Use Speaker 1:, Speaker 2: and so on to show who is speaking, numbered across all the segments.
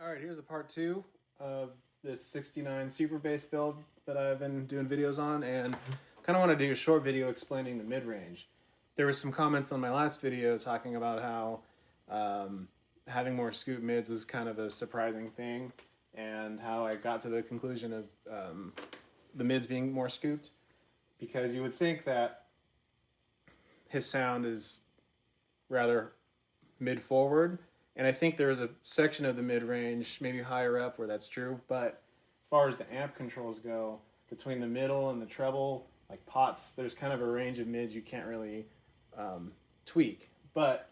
Speaker 1: Alright, here's a part 2 of this 69 Superbass build that I've been doing videos on, and kind of want to do a short video explaining the mid-range. There were some comments on my last video talking about how having more scoop mids was kind of a surprising thing, and how I got to the conclusion of the mids being more scooped, because you would think that his sound is rather mid-forward. And I think there is a section of the mid-range, maybe higher up, where that's true. But as far as the amp controls go, between the middle and the treble, like pots, there's kind of a range of mids you can't really tweak. But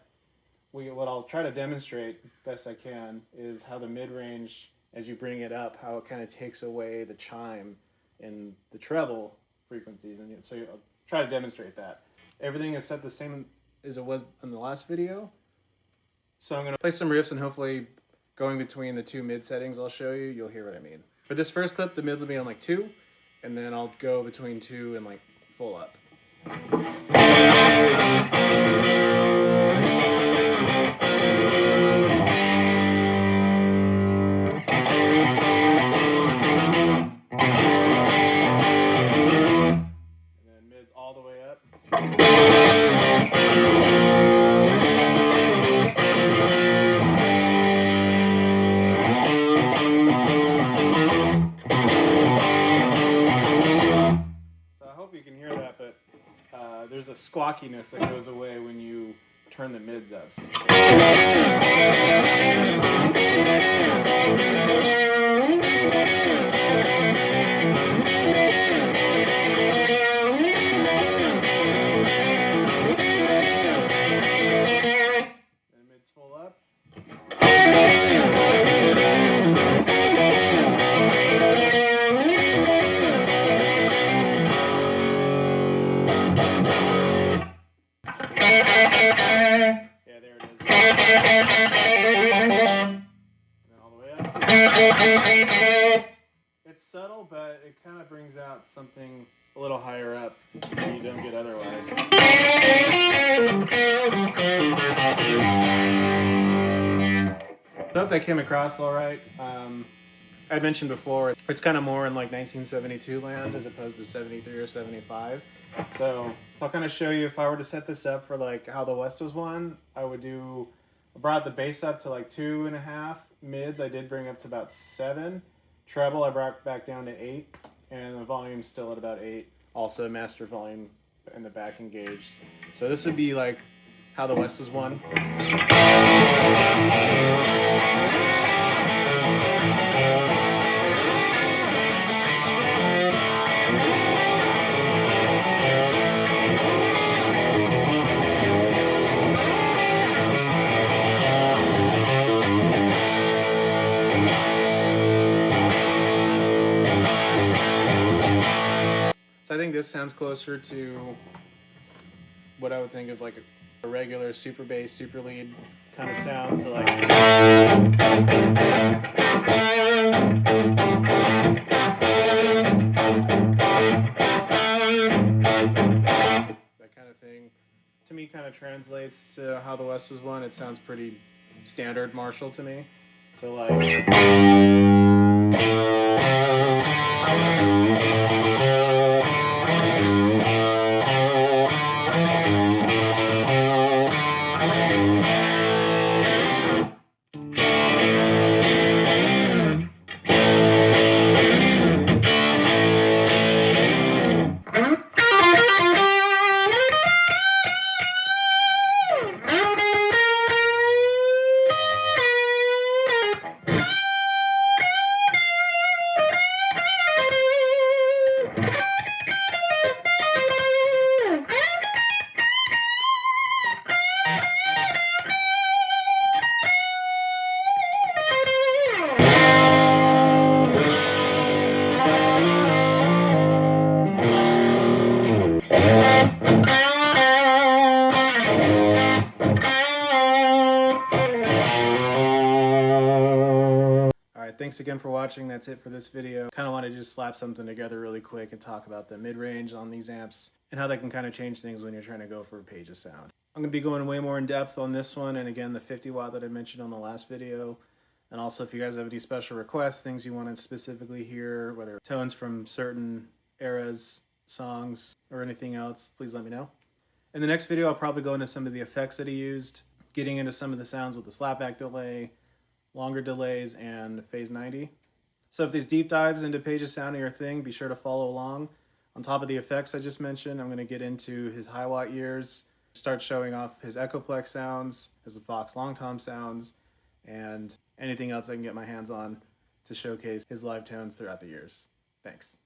Speaker 1: what I'll try to demonstrate best I can is how the mid-range, as you bring it up, how it kind of takes away the chime in the treble frequencies. And so I'll try to demonstrate that. Everything is set the same as it was in the last video. So I'm going to play some riffs, and hopefully going between the two mid settings I'll show you, you'll hear what I mean. For this first clip, the mids will be on like 2, and then I'll go between 2 and like full up. And then mids all the way up. You can hear that, but there's a squawkiness that goes away when you turn the mids up. And mids full up. Yeah, there it is. And then all the way up. It's subtle, but it kind of brings out something a little higher up that you don't get otherwise. I hope that came across all right. I mentioned before, it's kind of more in like 1972 land as opposed to 73 or 75. So I'll kind of show you, if I were to set this up for like how the West was won, I brought the bass up to like 2.5, mids I did bring up to about 7, treble I brought back down to 8, and the volume's still at about 8. Also master volume in the back engaged. So this would be like how the West was won. So I think this sounds closer to what I would think of like a regular super bass, super lead kind of sound. So like that kind of thing, to me, kind of translates to how the West is won. It sounds pretty standard Marshall to me. So like. Thanks again for watching. That's it for this video. Kind of want to just slap something together really quick and talk about the mid-range on these amps and how they can kind of change things when you're trying to go for a page of sound. I'm going to be going way more in depth on this one, and again the 50 watt that I mentioned on the last video. And also, if you guys have any special requests, things you want to specifically hear, whether tones from certain eras, songs, or anything else, please let me know. In the next video, I'll probably go into some of the effects that he used, getting into some of the sounds with the slapback delay, longer delays, and phase 90. So if these deep dives into Page's sound are your thing, be sure to follow along. On top of the effects I just mentioned, I'm going to get into his high watt years, start showing off his Echoplex sounds, his Vox Long Tom sounds, and anything else I can get my hands on to showcase his live tones throughout the years. Thanks.